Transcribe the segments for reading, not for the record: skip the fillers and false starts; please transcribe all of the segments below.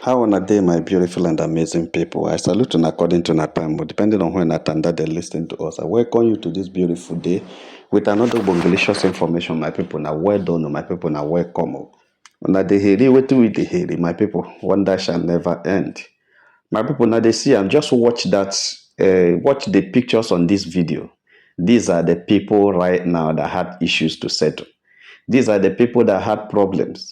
How on a day, my beautiful and amazing people? I salute you according to our time, but depending on when at time that they listen to us, I welcome you to this beautiful day with another delicious information, my people. Now, well done, my people. Now, welcome. Now, the heri, what do we the heri, my people? Wonder shall never end. My people, now they see, I'm just watch that, watch the pictures on this video. These are the people right now that had issues to settle. These are the people that had problems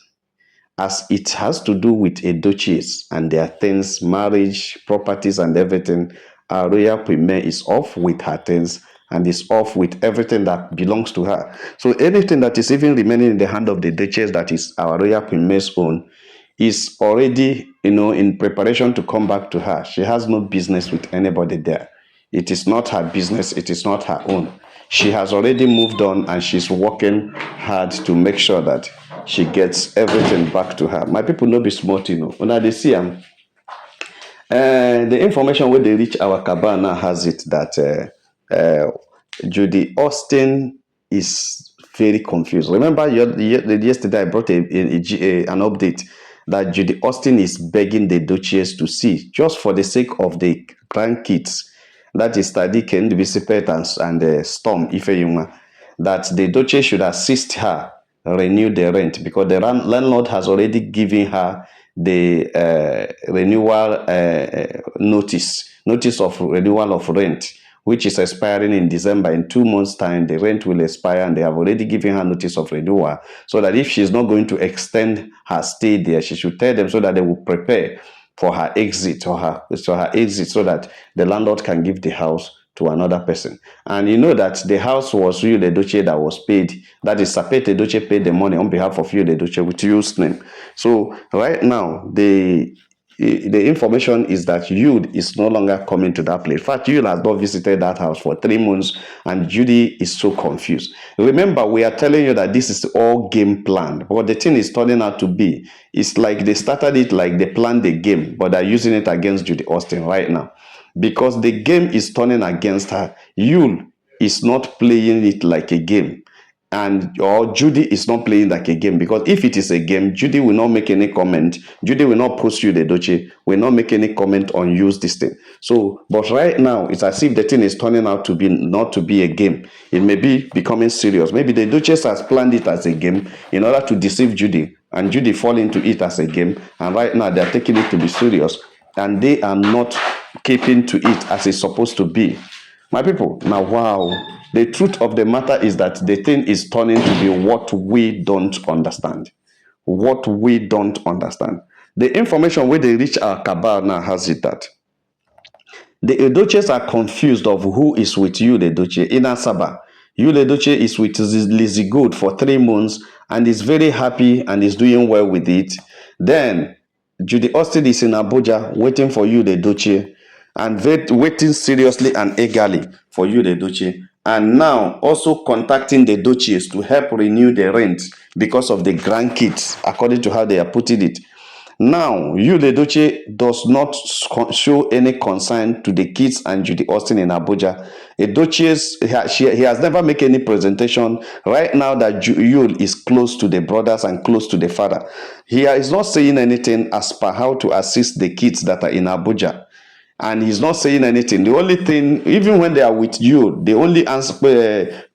as it has to do with Edochies and their things, marriage, properties, and everything. Our royal premier is off with her things and is off with everything that belongs to her. So anything that is even remaining in the hand of the Duchess that is our royal premier's own is already, in preparation to come back to her. She has no business with anybody there. It is not her business. It is not her own. She has already moved on and she's working hard to make sure that she gets everything back to her. My people no be smart, When they see them, the information where they reach our cabana has it that Judy Austin is very confused. Remember, yesterday I brought an update that Judy Austin is begging the Duchess to see, just for the sake of the grandkids, that is Tadike, Ndibisipet, and Storm Ifeyuma, that the Duchess should assist her renew the rent because the landlord has already given her the renewal notice of renewal of rent, which is expiring in December. In 2 months' time, the rent will expire, and they have already given her notice of renewal. So that if she's not going to extend her stay there, she should tell them so that they will prepare for her exit so that the landlord can give the house to another person. And you know that the house was Yul Edochie that was paid. That is, Sapete Edochie paid the money on behalf of Yul Edochie with Yul's name. So right now, the information is that Yul is no longer coming to that place. In fact, Yul has not visited that house for 3 months, and Judy is so confused. Remember, we are telling you that this is all game planned. What the thing is turning out to be, it's like they started it like they planned the game, but they're using it against Judy Austin right now. Because the game is turning against her. Yul is not playing it like a game. Or Judy is not playing like a game, because if it is a game, Judy will not make any comment. Judy will not post you the Edochie, will not make any comment on use this thing. So, but right now, it's as if the thing is turning out to be not to be a game. It may be becoming serious. Maybe the Duchess has planned it as a game in order to deceive Judy, and Judy fall into it as a game. And right now, they're taking it to be serious, and they are not keeping to it as it's supposed to be. My people, now wow, the truth of the matter is that the thing is turning to be what we don't understand. What we don't understand. The information where they reach our cabal now has it that the Edochies are confused of who is with Yul Edochie in Asaba. Yul Edochie is with Lizzygold for 3 months and is very happy and is doing well with it. Then Judy Austin is in Abuja waiting for Yul Edochie and waiting seriously and eagerly for Yul Edochie. And now also contacting the Duchess to help renew the rent because of the grandkids, according to how they are putting it. Now, Yul Edochie does not show any concern to the kids and Judy Austin in Abuja. He has never made any presentation right now that Yul is close to the brothers and close to the father. He is not saying anything as per how to assist the kids that are in Abuja. And he's not saying anything. The only thing, even when they are with you, the only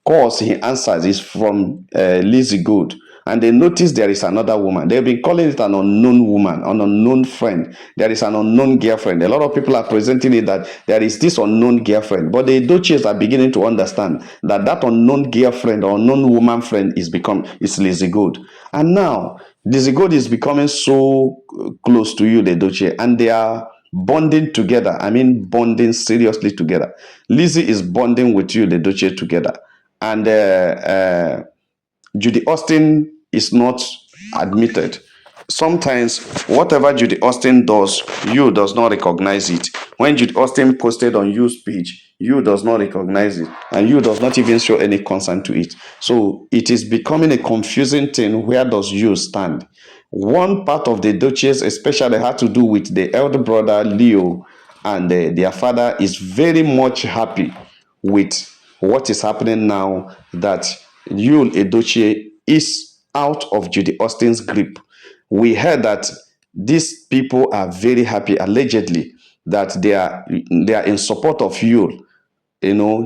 calls he answers is from Lizzygold. And they notice there is another woman. They've been calling it an unknown woman, an unknown friend. There is an unknown girlfriend. A lot of people are presenting it that there is this unknown girlfriend. But the Duchess are beginning to understand that that unknown girlfriend or unknown woman friend is Lizzygold. And now, Lizzygold is becoming so close to you, the Duchess, and they are bonding together. I mean, bonding seriously together. Lizzy is bonding with you, the Duchess, together. And Judy Austin is not admitted. Sometimes, whatever Judy Austin does, you does not recognize it. When Judy Austin posted on you's page, you does not recognize it, and you does not even show any concern to it. So it is becoming a confusing thing. Where does you stand? One part of the Duchess, especially, had to do with the elder brother Leo, and their father is very much happy with what is happening now, that Yul Edochie is out of Judy Austin's grip. We heard that these people are very happy, allegedly, that they are in support of Yul,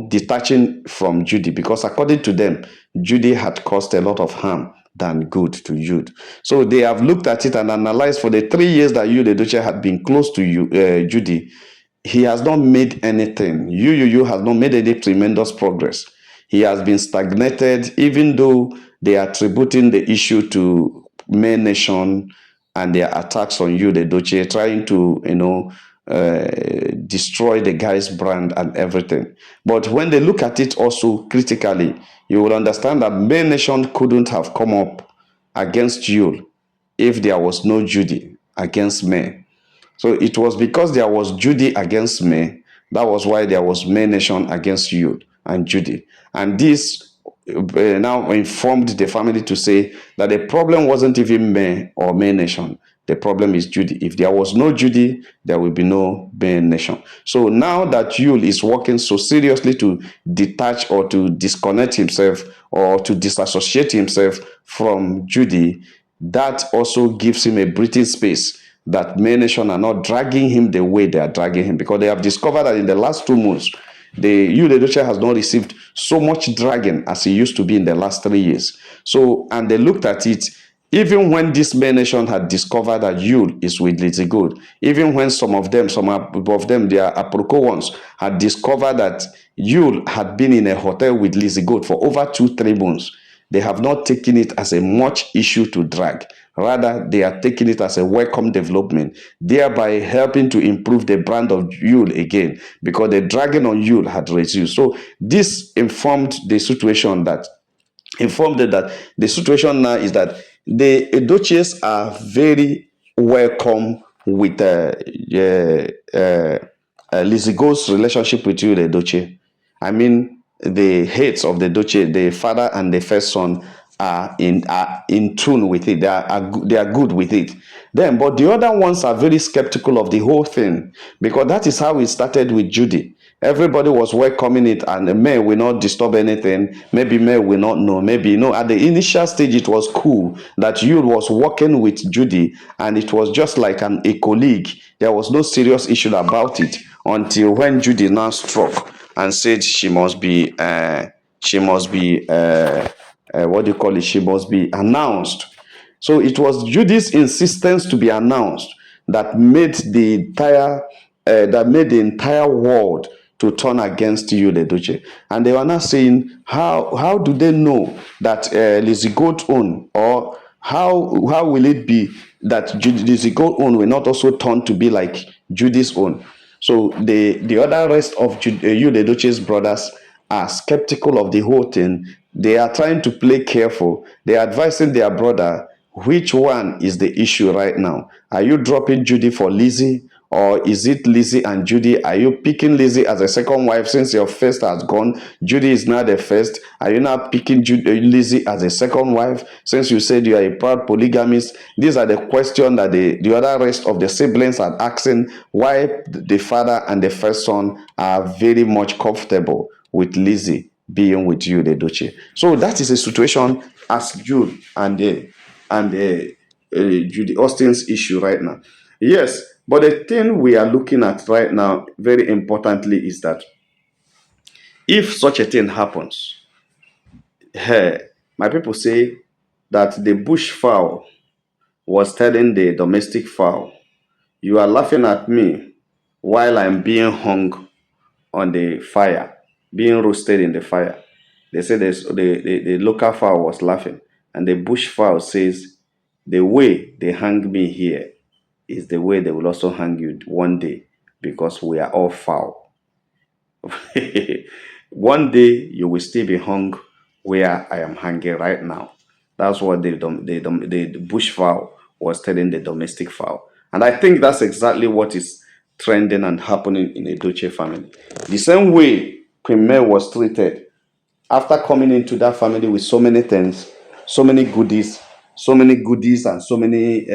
detaching from Judy, because according to them, Judy had caused a lot of harm than good to Jude. So they have looked at it and analyzed for the 3 years that Edochie had been close to Judy. He has not made anything. You has not made any tremendous progress. He has been stagnated, even though they are attributing the issue to May Nation and their attacks on you, the Edochie, trying to, destroy the guy's brand and everything. But when they look at it also critically, you will understand that May Nation couldn't have come up against you if there was no Judy against May. So it was because there was Judy against May. That was why there was May Nation against you and Judy. And this now informed the family to say that the problem wasn't even May or May Nation. The problem is Judy. If there was no Judy, there will be no May Nation. So now that Yul is working so seriously to detach or to disconnect himself or to disassociate himself from Judy, that also gives him a breathing space, that May Nation are not dragging him the way they are dragging him, because they have discovered that in the last 2 months, the Edochie has not received so much dragging as he used to be in the last 3 years. So, and they looked at it, even when this May Nation had discovered that Yul is with Lizzygold, even when some of them, their Aproko ones, had discovered that Yul had been in a hotel with Lizzygold for over 2-3 months, they have not taken it as a much issue to drag. Rather, they are taking it as a welcome development, thereby helping to improve the brand of Yul again, because the dragging on Yul had reduced. So this informed the situation that the situation now is that the Edochies are very welcome with Lizzygold's relationship with you, the Edochie. I mean, the heads of the Edochie, the father and the first son, are in tune with it. They are good with it. Then, but the other ones are very skeptical of the whole thing, because that is how it started with Judy. Everybody was welcoming it, and May will not disturb anything. Maybe May will not know. Maybe, at the initial stage, it was cool that you was working with Judy, and it was just like a colleague. There was no serious issue about it until when Judy now struck and said what do you call it? She must be announced. So it was Judy's insistence to be announced that made the entire world to turn against you, the Edochie. And they were now saying, how do they know that Lizzygold own, or how will it be that Lizzygold own will not also turn to be like Judy's own? So the other rest of you, the Edochie's brothers, are skeptical of the whole thing. They are trying to play careful. They are advising their brother, which one is the issue right now? Are you dropping Judy for Lizzy? Or is it Lizzy and Judy? Are you picking Lizzy as a second wife since your first has gone? Judy is now the first. Are you now picking Lizzy as a second wife since you said you are a proud polygamist? These are the questions that the other rest of the siblings are asking, why the father and the first son are very much comfortable with Lizzy being with you, the Edochie. So that is a situation as Jude and Judy Austin's issue right now. Yes, but the thing we are looking at right now, very importantly, is that if such a thing happens, my people say that the bush fowl was telling the domestic fowl, "You are laughing at me while I'm being hung on the fire, being roasted in the fire." They say the local fowl was laughing, and the bush fowl says, "The way they hang me here is the way they will also hang you one day, because we are all foul." One day you will still be hung where I am hanging right now. That's what the bush fowl was telling the domestic fowl. And I think that's exactly what is trending and happening in the Edochie family. The same way Queen May was treated after coming into that family with so many things, so many goodies, and so many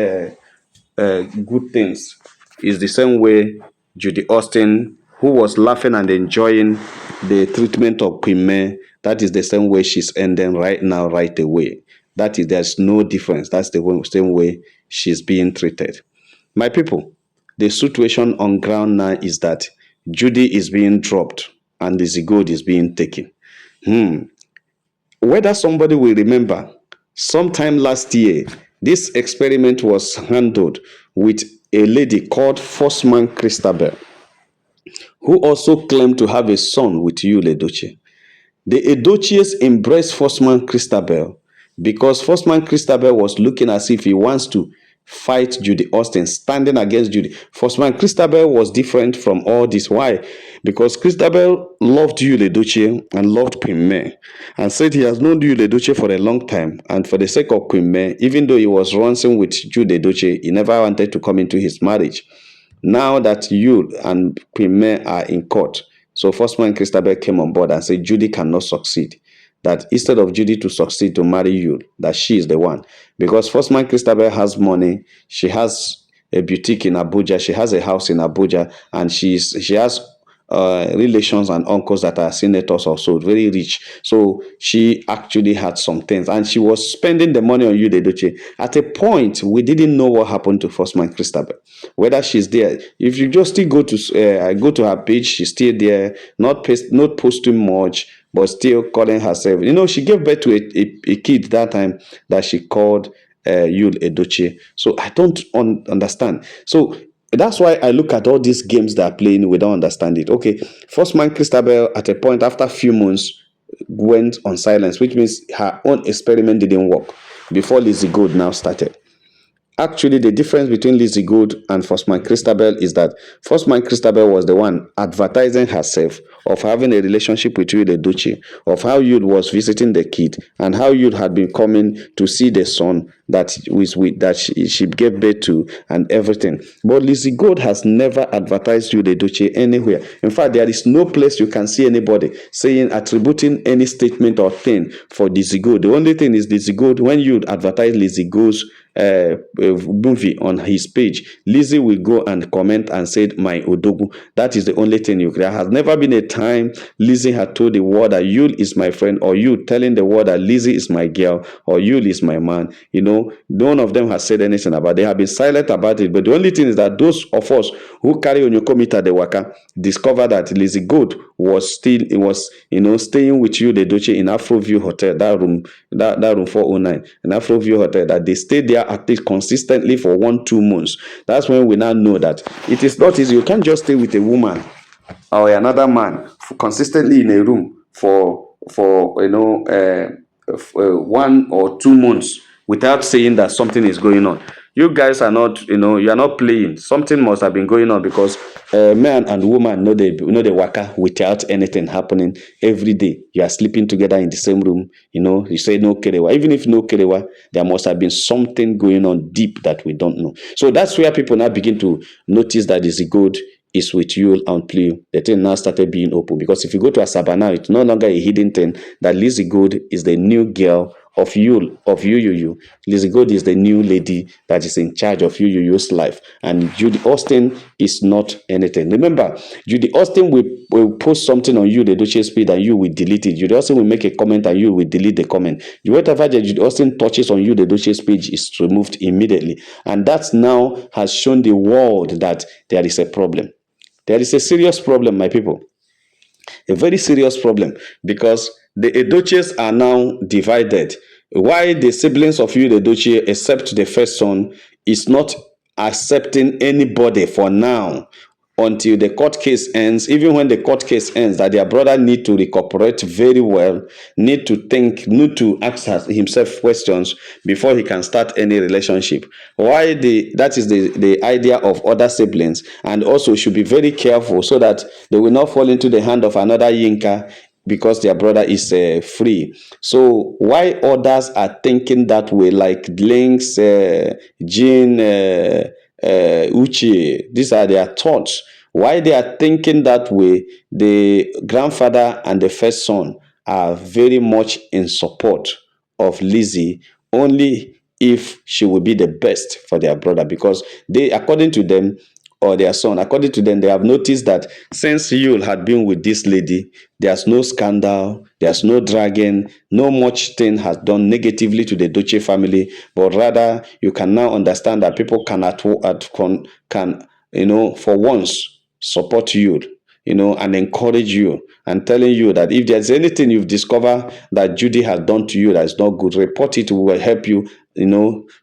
good things, is the same way Judy Austin, who was laughing and enjoying the treatment of Queen May, that is the same way she's ending right now, right away. There's no difference. That's the same way she's being treated. My people, the situation on ground now is that Judy is being dropped and the Lizzygold is being taken. Whether somebody will remember, sometime last year, this experiment was handled with a lady called Firstman Christabel, who also claimed to have a son with you, Edochie. The Edochies embraced Firstman Christabel because Firstman Christabel was looking as if he wants to fight Judy Austin, standing against Judy. Firstman Christabel was different from all this. Why? Because Christabel loved you, Edochie, and loved Queen May, and said he has known you, Edochie, for a long time. And for the sake of Queen May, even though he was romancing with Judy Edochie, he never wanted to come into his marriage. Now that you and Queen May are in court, so Firstman Christabel came on board and said Judy cannot succeed. That instead of Judy to succeed to marry you, that she is the one. Because Firstman Christabel has money, she has a boutique in Abuja, she has a house in Abuja, and she has relations and uncles that are senators also, very rich. So she actually had some things and she was spending the money on you, Edochie. At a point, we didn't know what happened to Firstman Christabel, whether she's there. If you just still go to her page, she's still there, not posting much, but still calling herself. She gave birth to a kid that time that she called Yul Edochie. So I don't understand. So that's why I look at all these games they are playing, we don't understand it. Okay, Firstman Christabel at a point after a few months went on silence, which means her own experiment didn't work before Lizzygold now started. Actually, the difference between Lizzygold and Firstman Christabel is that Firstman Christabel was the one advertising herself of having a relationship with Yul Edochie, of how Yul was visiting the kid, and how Yul had been coming to see the son that she gave birth to and everything. But Lizzygold has never advertised Yul Edochie anywhere. In fact, there is no place you can see anybody attributing any statement or thing for Lizzygold. The only thing is Lizzygold, when you advertise Lizzygold's movie on his page, Lizzy will go and comment and said, "My Odogu." That is the only thing there has never been a time Lizzy had told the world that Yul is my friend, or you telling the world that Lizzy is my girl, or Yul is my man. None of them has said anything about it. They have been silent about it. But the only thing is that those of us who carry Onyokomita the Waka discovered that Lizzygold was staying with Yul Edochie in Afroview Hotel, that room 409 in Afroview Hotel, that they stayed there at least consistently for 1-2 months. That's when we now know that it is not easy. You can't just stay with a woman or another man consistently in a room for 1 or 2 months without saying that something is going on. You guys are not, you are not playing. Something must have been going on, because man and woman know they waka without anything happening every day. You are sleeping together in the same room. You say no kerewa. Even if no kerewa, there must have been something going on deep that we don't know. So that's where people now begin to notice that Lizzygold is with Yul and Pleo. The thing now started being open, because if you go to Asaba now, it's no longer a hidden thing that Lizzygold is the new girl of Yul, of Yuyuyu. Lizzygold is the new lady that is in charge of Yuyuyu's life, and Judy Austin is not anything. Remember, Judy Austin will post something on Yul Edochie's page and you will delete it. Judy Austin will make a comment and you will delete the comment. Whatever Judy Austin touches on Yul Edochie's page is removed immediately, and that now has shown the world that there is a problem. There is a serious problem, my people. A very serious problem, because the Edochies are now divided. Why the siblings of Yul Edochie, except the first son, is not accepting anybody for now until the court case ends. Even when the court case ends, that their brother need to recuperate very well, need to think, need to ask himself questions before he can start any relationship. Why that is the idea of other siblings, and also should be very careful so that they will not fall into the hand of another Yinka because their brother is free. So why others are thinking that way, like Links, Jean, Uche, these are their thoughts. Why they are thinking that way, the grandfather and the first son are very much in support of Lizzy, only if she will be the best for their brother, because they, according to them, or their son. According to them, they have noticed that since Yul had been with this lady, there's no scandal, there's no dragging, no much thing has done negatively to the Edochie family, but rather you can now understand that people can for once support you, and encourage you and telling you that if there's anything you've discovered that Judy has done to you that is not good, report it. We will help you,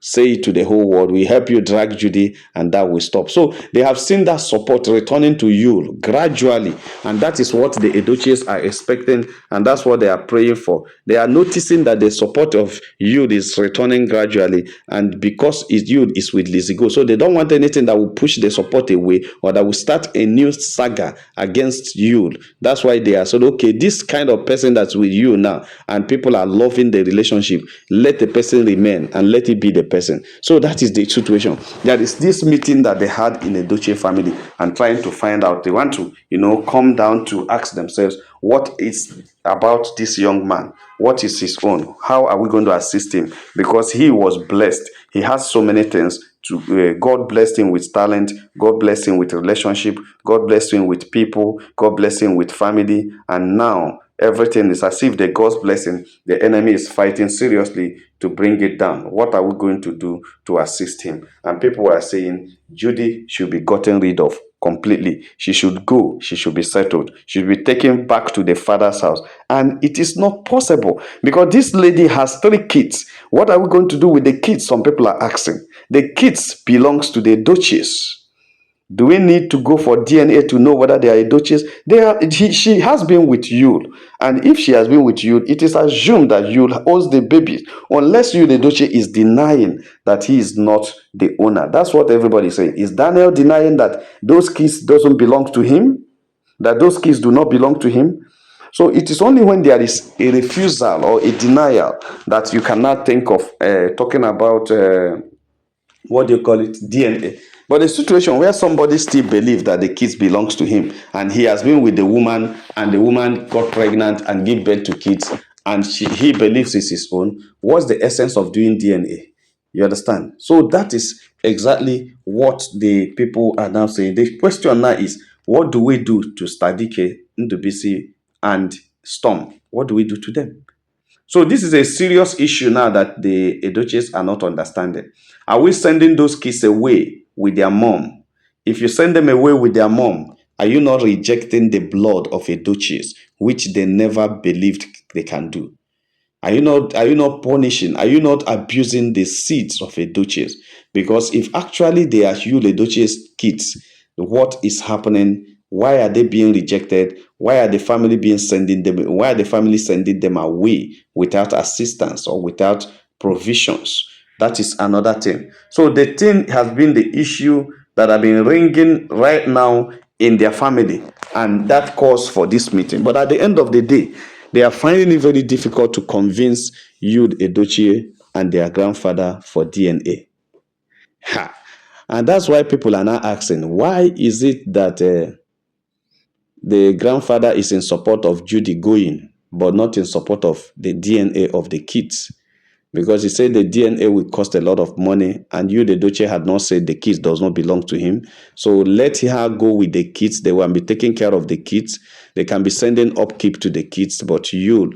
say it to the whole world. We help you drag Judy, and that will stop. So they have seen that support returning to you gradually, and that is what the Edochies are expecting, and that's what they are praying for. They are noticing that the support of you is returning gradually, and because you is with Lizzygold, so they don't want anything that will push the support away or that will start a new saga against you. That's why they are said, okay, this kind of person that's with you now, and people are loving the relationship, let the person remain and let it be the person. So that is the situation. There is this meeting that they had in a Edochie family and trying to find out. They want to, come down to ask themselves, what is about this young man? What is his own? How are we going to assist him? Because he was blessed. He has so many things. God blessed him with talent. God blessed him with relationship. God blessed him with people. God blessed him with family. And now everything is as if the God's blessing, the enemy is fighting seriously to bring it down. What are we going to do to assist him? And people are saying Judy should be gotten rid of completely. She should go. She should be settled. She should be taken back to the father's house. And it is not possible because this lady has 3 kids. What are we going to do with the kids? Some people are asking. The kids belongs to the Duchess. Do we need to go for DNA to know whether they are Edochies? She has been with Yul. And if she has been with Yul, it is assumed that Yul owns the babies. Unless Yul Edochie is denying that he is not the owner. That's what everybody is saying. Is Daniel denying that those kids doesn't belong to him? That those kids do not belong to him? So it is only when there is a refusal or a denial that you cannot think of talking about what do you call it, DNA. But a situation where somebody still believes that the kids belongs to him, and he has been with the woman, and the woman got pregnant and gave birth to kids, and he believes it's his own. What's the essence of doing DNA? You understand? So that is exactly what the people are now saying. The question now is, what do we do to Stadike, Ndubisi, and Storm? What do we do to them? So this is a serious issue now that the Edochies are not understanding. Are we sending those kids away with their mom? If you send them away with their mom, are you not rejecting the blood of Edochies, which they never believed they can do? Are you not punishing? Are you not abusing the seeds of Edochies? Because if actually they are you Edochies kids, what is happening? Why are they being rejected? Why are the family being sending them? Why are the family sending them away without assistance or without provisions? That is another thing. So the thing has been the issue that have been ringing right now in their family, and that calls for this meeting. But at the end of the day, they are finding it very difficult to convince Yud Edochie and their grandfather for DNA. Ha! And that's why people are now asking, why is it that the grandfather is in support of Judy going, but not in support of the DNA of the kids? Because he said the DNA will cost a lot of money, and you, the Doche, had not said the kids does not belong to him. So let her go with the kids. They will be taking care of the kids. They can be sending upkeep to the kids, but you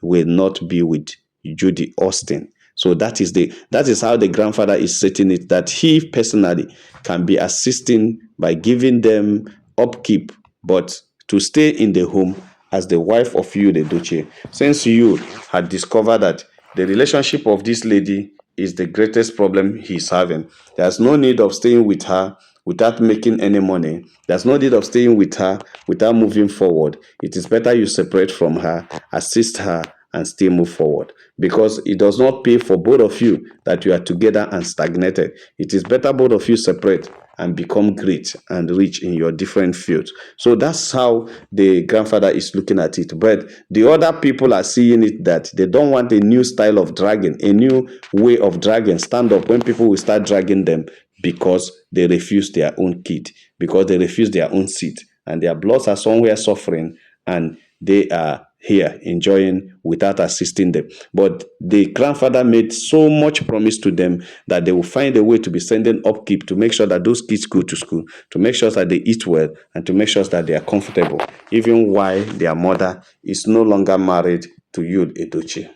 will not be with Judy Austin. So that is how the grandfather is setting it, that he personally can be assisting by giving them upkeep, but to stay in the home as the wife of you, the Doche. Since you had discovered that the relationship of this lady is the greatest problem he's having, there's no need of staying with her without making any money. There's no need of staying with her without moving forward. It is better you separate from her, assist her, and still move forward, because it does not pay for both of you that you are together and stagnated. It is better both of you separate and become great and rich in your different fields. So that's how the grandfather is looking at it. But the other people are seeing it that they don't want a new style of dragging, a new way of dragging. Stand up when people will start dragging them because they refuse their own kid, because they refuse their own seat, and their bloods are somewhere suffering, and they are here enjoying without assisting them. But the grandfather made so much promise to them that they will find a way to be sending upkeep to make sure that those kids go to school, to make sure that they eat well, and to make sure that they are comfortable, even while their mother is no longer married to you, Edochie.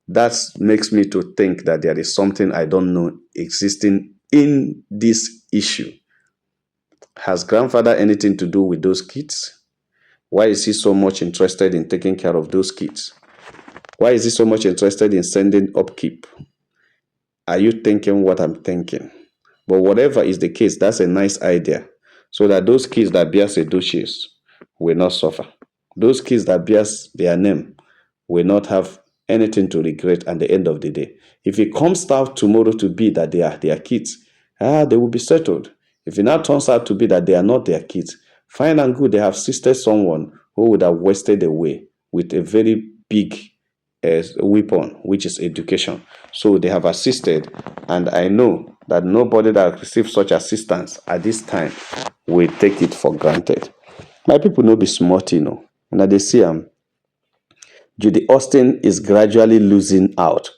That makes me to think that there is something I don't know existing in this issue. Has grandfather anything to do with those kids? Why is he so much interested in taking care of those kids? Why is he so much interested in sending upkeep? Are you thinking what I'm thinking? But whatever is the case, that's a nice idea. So that those kids that bears Edochies will not suffer. Those kids that bears their name will not have anything to regret at the end of the day. If it comes out tomorrow to be that they are their kids, they will be settled. If it now turns out to be that they are not their kids, fine and good, they have assisted someone who would have wasted away with a very big weapon, which is education. So they have assisted, and I know that nobody that receives such assistance at this time will take it for granted. My people no be smart, Now they see Judy Austin is gradually losing out,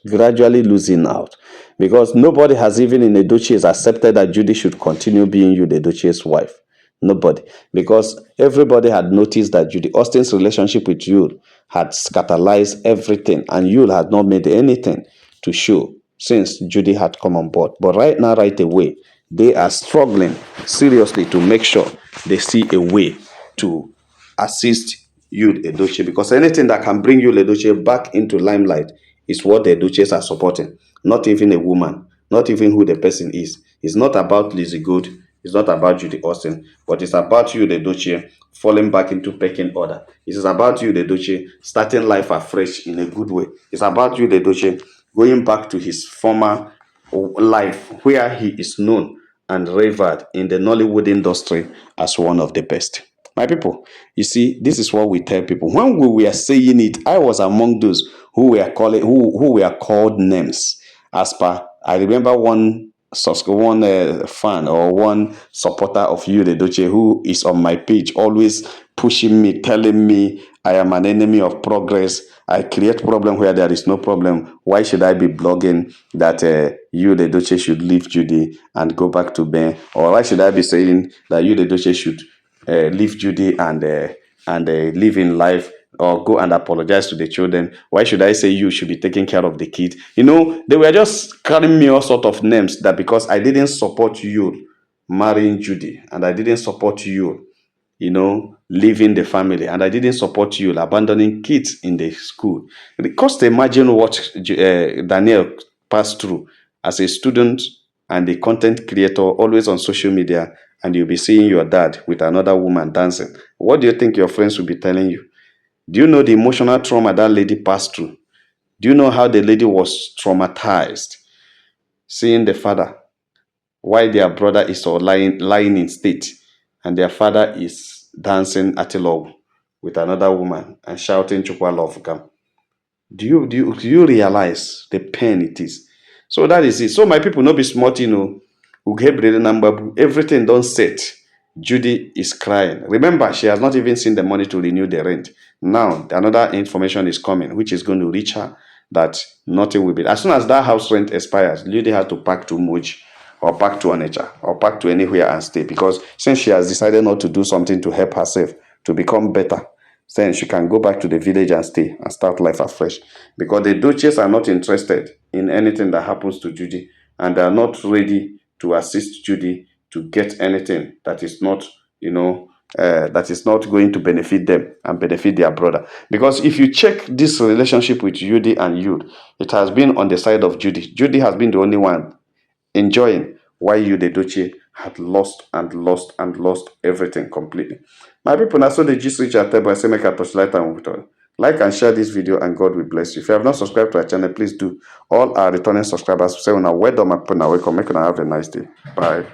because nobody has even in Edochie has accepted that Judy should continue being Edochie's wife. Nobody, because everybody had noticed that Judy Austin's relationship with Yul had scatterized everything, and Yul had not made anything to show since Judy had come on board. But right now, right away, they are struggling seriously to make sure they see a way to assist Yul Edochie, because anything that can bring Yul Edochie back into limelight is what the Edochies are supporting. Not even a woman, not even who the person is. It's not about Lizzygold, it's not about Judy Austin, but it's about Yul Edochie falling back into pecking order. It is about Yul Edochie starting life afresh in a good way. It's about Yul Edochie going back to his former life where he is known and revered in the Nollywood industry as one of the best. My people, you see, this is what we tell people. When we were saying it, I was among those who were calling who were called names. As per, I remember one fan or one supporter of Yul Edochie who is on my page, always pushing me, telling me I am an enemy of progress. I create problem where there is no problem. Why should I be blogging that Yul Edochie should leave Judy and go back to Ben? Or why should I be saying that Yul Edochie should leave Judy and live in life, or go and apologize to the children? Why should I say you should be taking care of the kid? They were just calling me all sort of names, that because I didn't support you marrying Judy, and I didn't support you, leaving the family, and I didn't support you abandoning kids in the school. Because imagine what Daniel passed through as a student and a content creator, always on social media, and you'll be seeing your dad with another woman dancing. What do you think your friends will be telling you? Do you know the emotional trauma that lady passed through? Do you know how the lady was traumatized seeing the father, why their brother is all lying in state, and their father is dancing atilog with another woman and shouting Chukwa love come? Do you realize the pain it is? So that is it. So my people, no be smart, everything don't set. Judy is crying. Remember, she has not even seen the money to renew the rent. Now, another information is coming, which is going to reach her that nothing will be. As soon as that house rent expires, Judy has to pack to Moji, or pack to Onitsha, or pack to anywhere and stay. Because since she has decided not to do something to help herself to become better, then she can go back to the village and stay and start life afresh. Because the Duchess are not interested in anything that happens to Judy, and they are not ready to assist Judy to get anything that is not, that is not going to benefit them and benefit their brother. Because if you check this relationship with Judy and Yul, it has been on the side of Judy. Judy has been the only one enjoying, while Yul Edochie had lost and lost and lost everything completely. My people, now so the gist reach at table. I say make a touch light and with all. Like and share this video, and God will bless you. If you have not subscribed to our channel, please do. All our returning subscribers say, "Well done, my people. Now welcome. Make have a nice day. Bye."